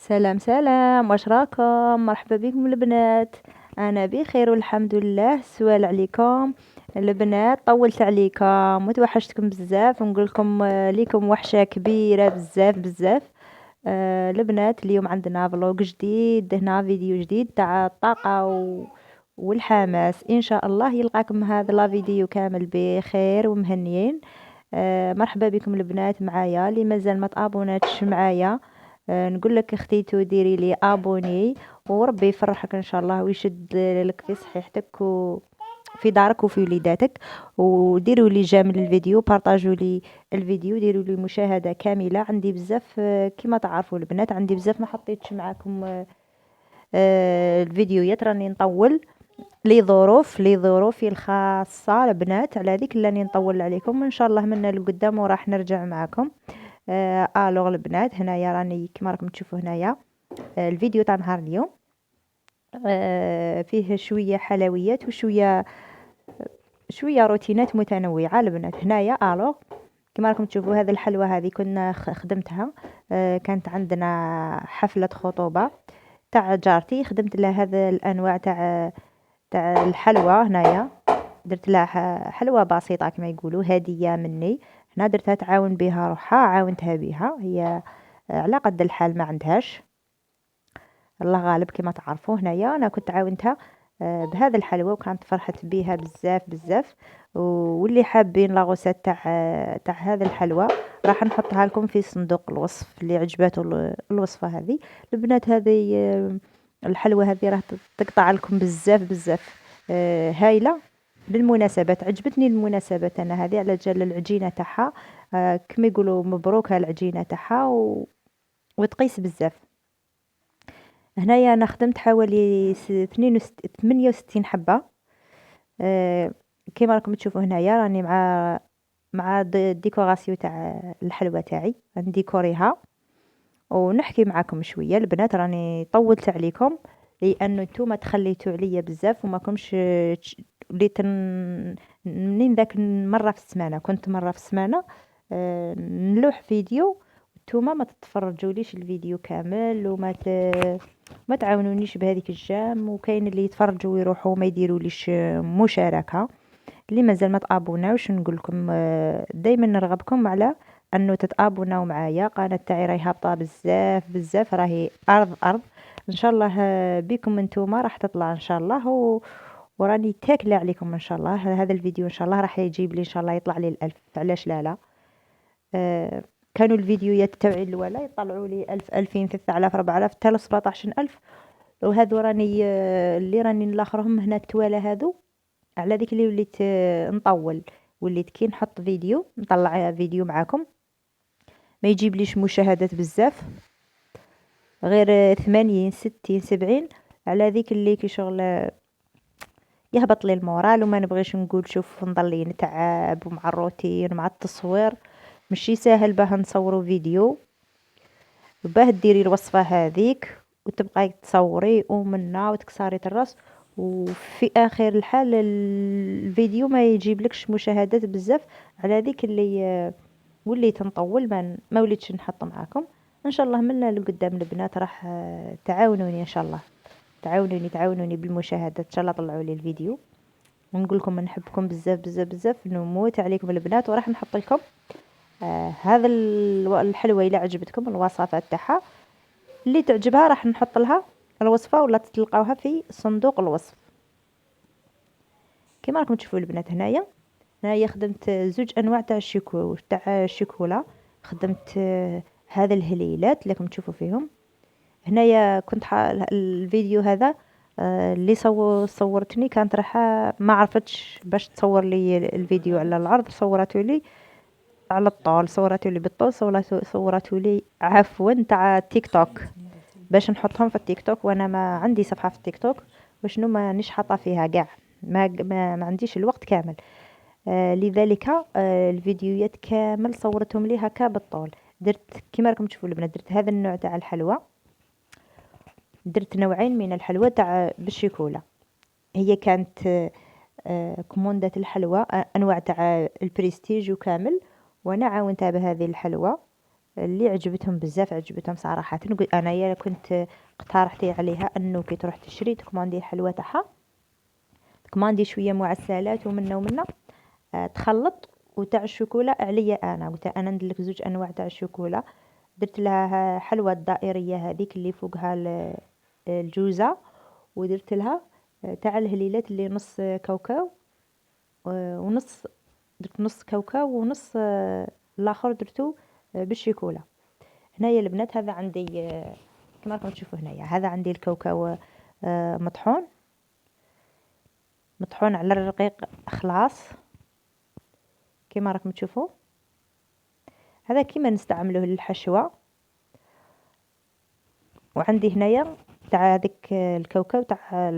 سلام سلام، واش راكم؟ مرحبا بكم البنات. انا بخير والحمد لله. سوال عليكم البنات، طولت عليكم وتوحشتكم بزاف، ونقول لكم ليكم وحشة كبيرة بزاف بزاف. البنات، اليوم عندنا فلوق جديد، هنا فيديو جديد تاع الطاقة والحماس. ان شاء الله يلقاكم هذا لا فيديو كامل بخير ومهنيين. مرحبا بكم البنات معايا اللي مازال ما تابوناتش معايا. نقول لك اختيتو ديري لي ابوني، وربي يفرحك ان شاء الله ويشد لك في صحيحتك وفي دارك وفي وليداتك. وديروا لي جيم للفيديو، بارطاجوا لي الفيديو، ديروا لي مشاهدة كاملة. عندي بزاف كما تعرفوا البنات، عندي بزاف ما حطيتش معاكم الفيديوهات، راني نطول لظروفي الخاصة البنات، على ذيك اللي راني نطول عليكم. ان شاء الله منا لقدام وراح نرجع معاكم. الوغ البنات، هنايا راني كما راكم تشوفوا هنايا الفيديو تاع نهار اليوم. فيه شوية حلويات وشوية روتينات متنوعة البنات. هنايا الوغ كما راكم تشوفوا هذه الحلوى هذه كنا خدمتها. كانت عندنا حفلة خطوبة تاع جارتي، خدمت لها هذا الانواع تاع الحلوى. هنايا درت لها حلوى بسيطة كما يقولوا، هدية مني. هنا درتها تعاون بها روحها، عاونتها بها هي على قد الحال، ما عندهاش، الله غالب كما تعرفوا. هنايا انا كنت عاونتها بهذا الحلوى، وكانت فرحت بها بزاف بزاف. واللي حابين لاغوسات تاع هذا الحلوى راح نحطها لكم في صندوق الوصف، اللي عجباته الوصفه هذه البنات. هذه الحلوى هذه راح تقطع لكم بزاف بزاف. هايله للمناسبات، عجبتني المناسبات انا هذه، على جال العجينه تاعها كما يقولوا مبروك العجينه تاعها وتقيس بزاف. هنايا انا خدمت حوالي 68 حبة. كيما راكم تشوفوا هنايا راني مع الديكوراسيون تاع الحلوى تاعي، نديكوريها ونحكي معاكم شوية البنات. راني طولت عليكم لانه نتوما تخليتوا عليا بزاف وما كنتش وليت منين ذاك مرة في السمانة، كنت مرة في السمانة نلوح فيديو، نتوما ما تتفرجوليش الفيديو كامل ما تعاونونيش بهذيك الجام. وكاين اللي يتفرجوا ويروحوا ما يديروليش مشاركة. اللي مازال ما تابوناوش نقول لكم دائما نرغبكم على انه تتابوناو معايا. قناه تاعي راهي هابطه بزاف بزاف، راهي ارض ان شاء الله. بكم انتوما راح تطلع ان شاء الله وراني تاكله عليكم ان شاء الله. هذا الفيديو ان شاء الله راح يجيب لي ان شاء الله يطلع لي الألف، علاش لا. آه كانوا الفيديوهات تاعي الاولى يطلعوا لي 1000 2000 3000 4000 حتى 17000. وهذو راني اللي راني نلاخرهم هنا التوالا هذو، على ذيك اللي وليت نطول، وليت كي نحط فيديو نطلع فيديو معاكم ما يجيبليش مشاهدات بزاف، غير 80 60 70. على ذيك اللي كي شغل يهبط لي المورال وما نبغيش نقول شوف نضلي نتعب، ومع الروتين ومع التصوير مشي ساهل باه نصوروا فيديو باه ديري الوصفة هذيك وتبقاي تصوري ومنا وتكسري الراس، وفي اخر الحال الفيديو ما يجيبلكش مشاهدات بزاف. على ذيك اللي وليت نطول ما وليتش نحط معاكم. ان شاء الله منا لقدام البنات راح تعاونوني ان شاء الله، تعاونوني بالمشاهدات ان شاء الله. طلعوا لي الفيديو ونقول لكم نحبكم بزاف بزاف بزاف، نموت عليكم البنات. وراح نحط لكم هذا الحلوى الى عجبتكم الوصفات تاعها، اللي تعجبها راح نحط لها الوصفة ولا تلقاوها في صندوق الوصف. كما راكم تشوفوا البنات هنايا خدمت زوج انواع تاع الشيكولا. خدمت هذا الهليلات اللي راكم تشوفوا فيهم. هنايا كنت الفيديو هذا اللي صورتني كانت رايحه ما عرفتش باش تصور لي الفيديو على العرض، صورته لي على الطول، صورته لي بالطول، صورته لي عفوا تاع تيك توك باش نحطهم في التيك توك. وانا ما عندي صفحه في التيك توك وشنو ما نيش حاطه فيها كاع، ما عنديش الوقت كامل. لذلك الفيديوهات كامل صورتهم لي هكا بالطول. درت كيما راكم تشوفوا البنات، درت هذا النوع تاع الحلوى، درت نوعين من الحلوى تاع بالشيكولا. هي كانت كوموندة الحلوى انواع تاع البريستيج وكامل، وانا عاونتها بهذه الحلوى اللي عجبتهم بزاف، عجبتهم صراحه. انايا كنت اقترحتي عليها انه كي تروح تشري تكماندي الحلوى تاعها، تكماندي شويه معسلات ومنا ومنا، تخلط. وتاع الشوكولا عليا انا قلت انا ندير لك زوج انواع تاع الشوكولا. درت لها حلوى الدائريه هذيك اللي فوقها الجوزه، ودرت لها تاع الهليلات اللي نص كاوكاو ونص، درت نص كاوكاو ونص الاخر درتو بالشوكولا. هنايا البنات هذا عندي كما راكم تشوفوا هنايا، هذا عندي الكاوكاو مطحون، مطحون على الرقيق خلاص كما راكم تشوفوا. هذا كيما نستعملوه للحشوة. وعندي هنايا تاع هذيك الكاوكاو تاع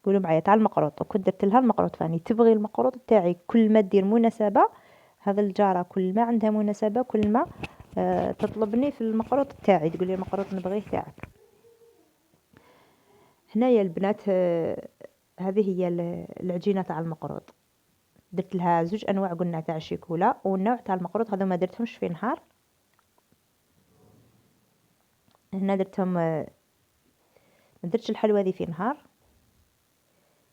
قولوا معايا تاع المقروط، وكنت درت لها المقروط. فاني تبغي المقروط تاعي كل ما دير مناسبة، هذا الجارة كل ما عندها مناسبة كل ما تطلبني في المقروط تاعي، تقول لي المقروط نبغيه تاعك. هنايا البنات هذه هي العجينة تاع المقروط. درت لها زوج انواع قلنا تاع الشيكولا والنوع تاع المقروط، هذو ما درتهمش في نهار. هنا درتهم ما درتش الحلوى هذه في نهار.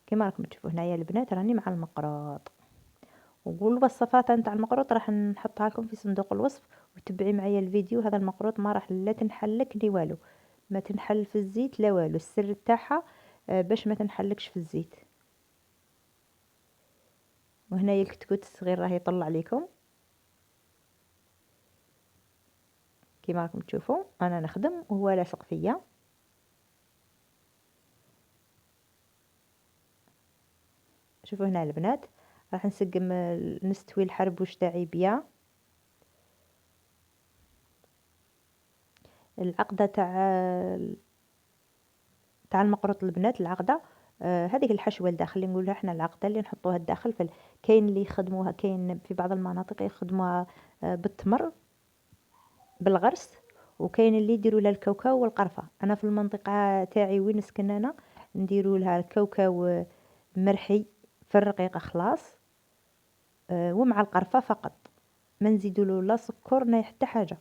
كما راكم تشوفوا هنايا البنات راني مع المقروط، والوصفات نتاع المقروط راح نحطها لكم في صندوق الوصف، وتبعي معايا الفيديو. هذا المقروط ما راح لا تنحلك لي والو، ما تنحل في الزيت لا والو. السر تاعها باش ما تنحلكش في الزيت. وهنايا الكتكوت الصغير راه يطلع عليكم كما راكم تشوفوا. انا نخدم وهو لاصق فيا. شوفوا هنا البنات راح نسقم نستوي الحربوش تاعي بيا. العقده تاع المقروط البنات، العقده هذيك الحشوه الداخل اللي نقولها احنا العقده اللي نحطوها الداخل. كاين اللي يخدموها، كاين في بعض المناطق يخدموها بالتمر بالغرس، وكاين اللي يديروا لها الكاوكاو والقرفه. انا في المنطقه تاعي وين نسكن انا نديروا لها الكاوكاو مرحي في الرقيقه خلاص، ومع القرفه فقط، ما نزيدوا له لا سكر لا حتى حاجه.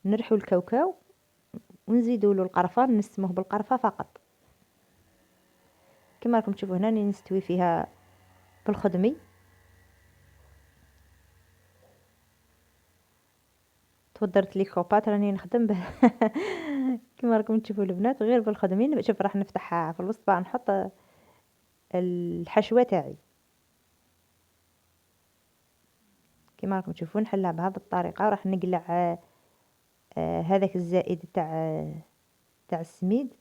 نرحوا الكاوكاو ونزيدوا له القرفه، نسموه بالقرفه فقط. كما راكم تشوفوا هنا نستوي فيها بالخدمي. تودرت لي كوبات راني نخدم به كما راكم تشوفوا البنات غير بالخدمي. شوف راح نفتحها في الوسط بقى نحط الحشوه تاعي كما راكم تشوفون. نحلها بهذه الطريقه وراح نقلع هذاك الزائد تاع السميد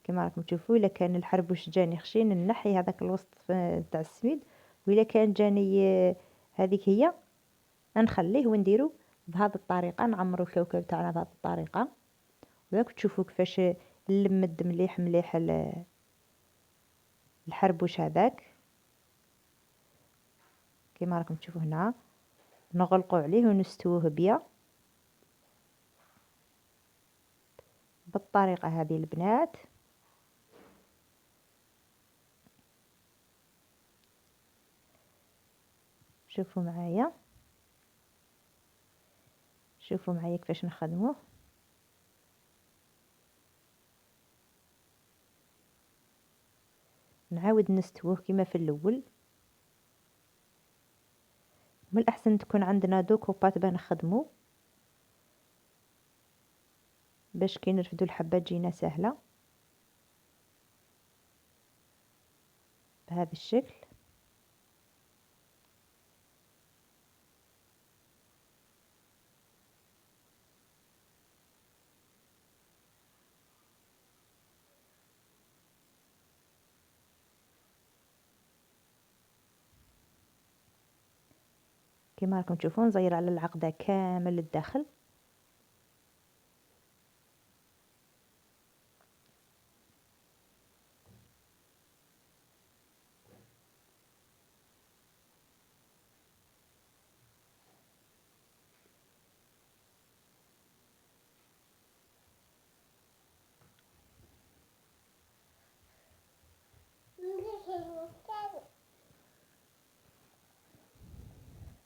كما راكم تشوفوا. الا كان الحربوش جاني خشين نحي هذاك الوسط تاع السميد، والا كان جاني هذيك هي نخليه ونديرو بهذه الطريقه. نعمروا الكاوكاو تاعنا بهذه الطريقه، وراك تشوفوا كيفاش نلمد مليح مليح الحربوش هذاك كما راكم تشوفوا هنا. نغلقوا عليه ونستووه بيا بالطريقه هذه البنات. شوفوا معايا، شوفوا معايا كيفاش نخدموه. نعاود نستووه كما في الاول. من الاحسن تكون عندنا دو كوبات باه نخدمو، باش كي نرفدو الحبه تجينا سهله بهذا الشكل. كما راكم تشوفون نزير على العقده كامل للداخل.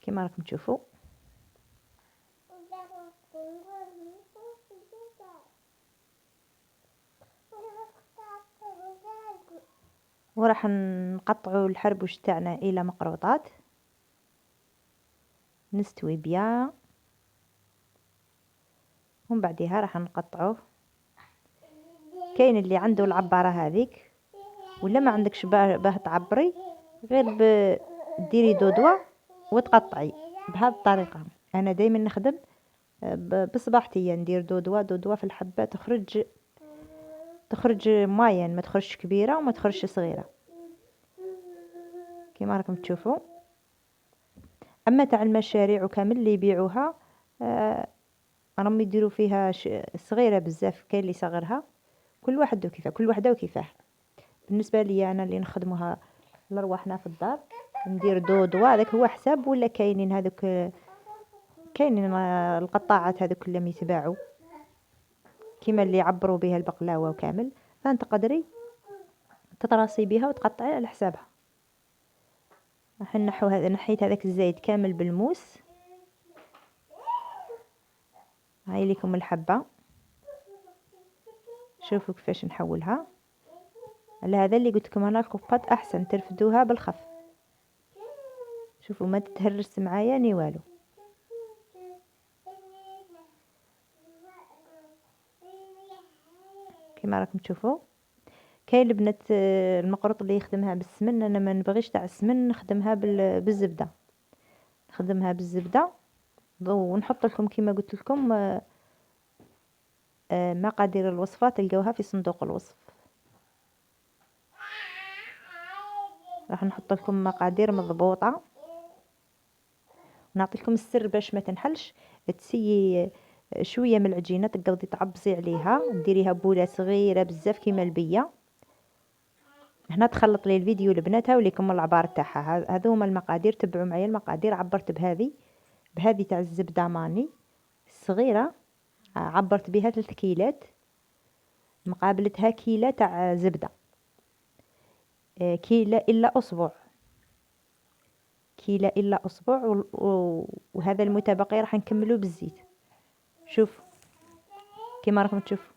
كما راكم تشوفوا وراح نقطعوا الحربوش تاعنا الى مقروطات، نستوي بيان، ومن بعدها راح نقطعوه. كاين اللي عنده العبارة هذيك، ولا ما عندكش باه تعبري، غير ديري دودوة وتقطعي بهذه الطريقة. انا دائما نخدم بصباحتي، ندير دودوة في الحبة، تخرج ماين، ما تخرجش كبيرة وما تخرجش صغيرة كما راكم تشوفوا. اما تاع المشاريع وكامل اللي يبيعوها راهم يديروا فيها صغيرة بزاف، كاين اللي صغرها، كل واحد وكيفاه، كل وحده وكيفاه. بالنسبة لي انا اللي نخدموها لرواحنا في الدار، ندير دودوة، هذاك هو حساب. ولا كاينين هذوك، كاينين القطاعات هذوك اللي يتباعوا كيما اللي يعبروا بها البقلاوة وكامل، فانت قدري تتراصي بها وتقطعي على حسابها. راح نحو هذا، نحيت هذاك الزيت كامل بالموس. هاي لكم الحبة، شوفوا كيفاش نحولها. على هذا اللي قلت لكم انا، الكبات احسن ترفدوها بالخف. شوفوا ما تتهرس معايا ني والو. كما راكم تشوفوا، كاين البنات المقروط اللي يخدمها بالسمن، انا ما نبغيش تاع السمن، نخدمها بالزبده. نخدمها بالزبده، ونحط لكم كما قلت لكم مقادير الوصفه تلقاوها في صندوق الوصف. راح نحط لكم مقادير مضبوطه، نعطي لكم السر باش ما تنحلش. تسيي شويه من العجينه، تقعدي تعبصي عليها، ديريها بوله صغيره بزاف كيما البيه. هنا تخلط لي الفيديو لبناتها وليكم العبار تاعها. هذو هما المقادير، تبعوا معايا المقادير. عبرت بهذه تاع الزبده ماني صغيره، عبرت بها 3 كيلات، مقابلتها كيلة تاع زبده، كيلة الا اسبوع، كيلة الا اسبوع. وهذا المتبقي راح نكملو بالزيت. شوف كيما راكم تشوفوا،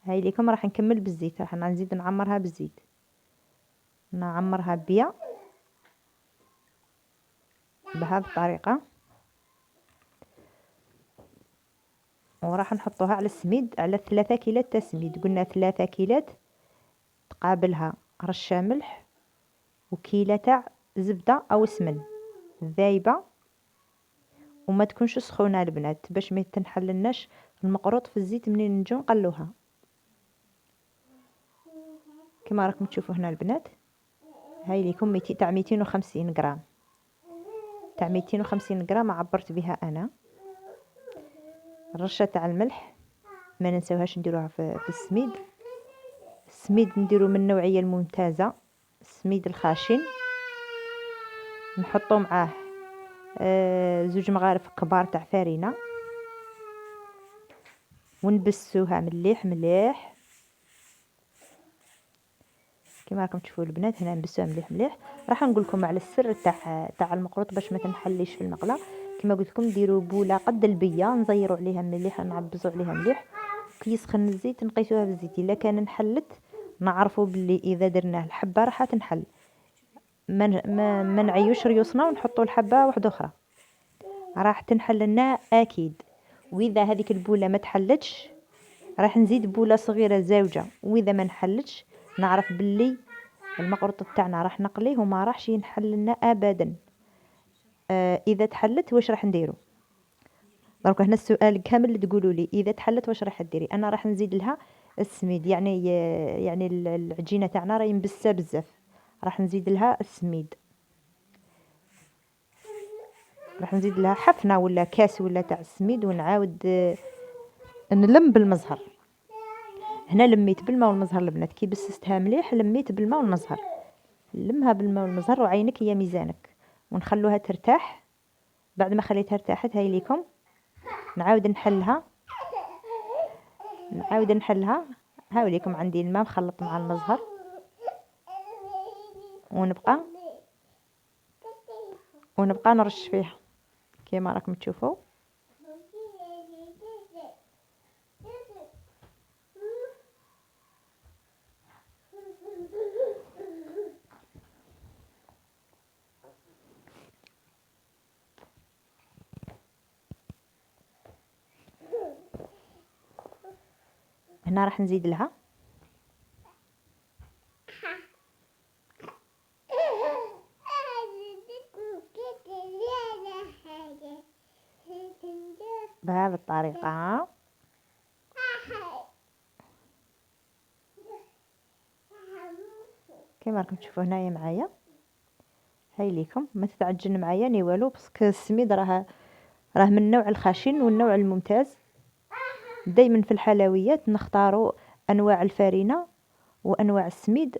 هاي ليكم راح نكمل بالزيت، راح نزيد نعمرها بالزيت، نعمرها بيا بهذه الطريقه. وراح نحطوها على السميد، على 3 كيلات تاع السميد. قلنا 3 كيلات تقابلها رشه ملح وكيلة تاع زبده او سمن ذايبه، وما تكونش سخونه البنات باش ما تنحللناش المقروط في الزيت منين نجو نقلوها. كما راكم تشوفوا هنا البنات، هاي ليكم تاع 250 غرام، تاع 250 غرام عبرت بها انا. الرشه تاع الملح ما ننساوهاش نديروها في السميد. السميد نديرو من النوعيه الممتازه، السميد الخاشن. نحطو معاه 2 مغارف كبار تاع فرينه، ونبسوها مليح مليح. كما راكم تشوفوا البنات هنا نبسوها مليح مليح. راح نقول لكم على السر تاع المقروط باش ما تنحليش في المقله. كما قلت لكم ديروا بوله قد البيه، نزيروا عليها مليح، نعبزوا عليها مليح. كي يسخن الزيت نقيسوها بالزيت. الا كان نحلت نعرفوا باللي اذا درنا الحبه راح تنحل، ما نعيوش ريوسنا ونحطوا الحبه واحده اخرى، راح تنحل لنا اكيد. واذا هذيك البوله ما تحلتش راح نزيد بوله صغيره زوجه، واذا ما نحلتش نعرف باللي المقروط تاعنا راح نقليه وما راحش ينحل لنا ابدا. اذا تحلت واش راح نديرو؟ دونك هنا السؤال كامل اللي تقولوا لي اذا تحلت واش راح ديري؟ انا راح نزيد لها السميد، يعني العجينه تاعنا راهي مبسه بزاف، راح نزيد لها السميد، راح نزيد لها حفنه ولا كاس ولا تاع السميد، ونعاود نلم بالمزهر. هنا لميت بالماء والمزهر البنات، كي بسستها مليح لميت بالماء والمزهر. لمها بالماء والمزهر وعينك هي ميزانك، ونخلوها ترتاح. بعد ما خليتها ارتاحت هاي ليكم نعاود نحلها، هاو ليكم عندي الماء مخلط مع المزهر، ونبقى نرش فيها كما راكم تشوفوا. هنا راح نزيد لها بهذه الطريقة. كما راكم تشوفوا هنايا معايا، هاي ليكم ما تتعجن معايا ني والو، باسكو السميد راه من النوع الخشن والنوع الممتاز. دائما في الحلويات نختاروا انواع الفرينه وانواع السميد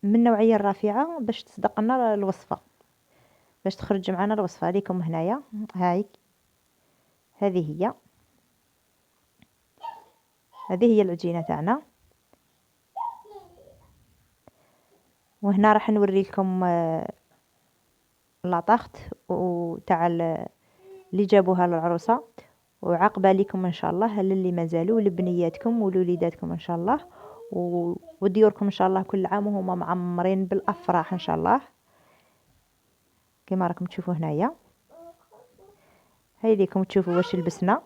من النوعيه الرفيعه باش تصدق لنا الوصفه، باش تخرج معنا الوصفه. ليكم هنايا هاي، هذه هي العجينه تاعنا. وهنا راح نوري لكم لاطاخت وتاع اللي جابوها للعروسه، وعقبه لكم ان شاء الله للي مازالوا لبنياتكم ولوليداتكم ان شاء الله، وديوركم ان شاء الله كل عام وهما معمرين بالافراح ان شاء الله. كما راكم تشوفوا هنايا، هاي ليكم تشوفوا واش لبسنا.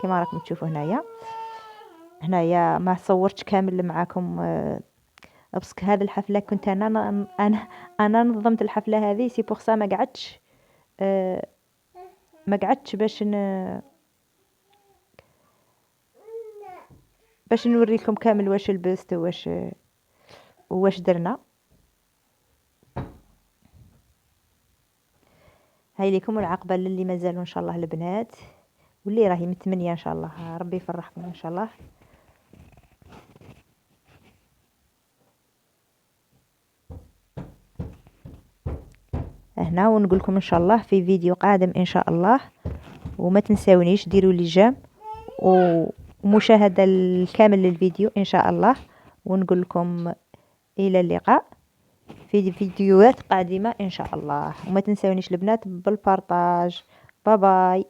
كما راكم تشوفوا هنايا ما صورتش كامل معاكم باسكو هذه الحفله كنت انا نظمت الحفله هذه، سي بوغ سا ما قعدتش باش نوري لكم كامل واش لبست واش درنا. هاي ليكم العقبه للي مازالوا ان شاء الله البنات، واللي راهي متمنيه ان شاء الله ربي يفرحكم ان شاء الله. هنا ونقول لكم ان شاء الله في فيديو قادم ان شاء الله، وما تنساونيش ديروا لي جيم ومشاهده الكامل للفيديو ان شاء الله. ونقول لكم الى اللقاء في فيديوهات قادمه ان شاء الله، وما تنساونيش البنات بالبارطاج. باي باي.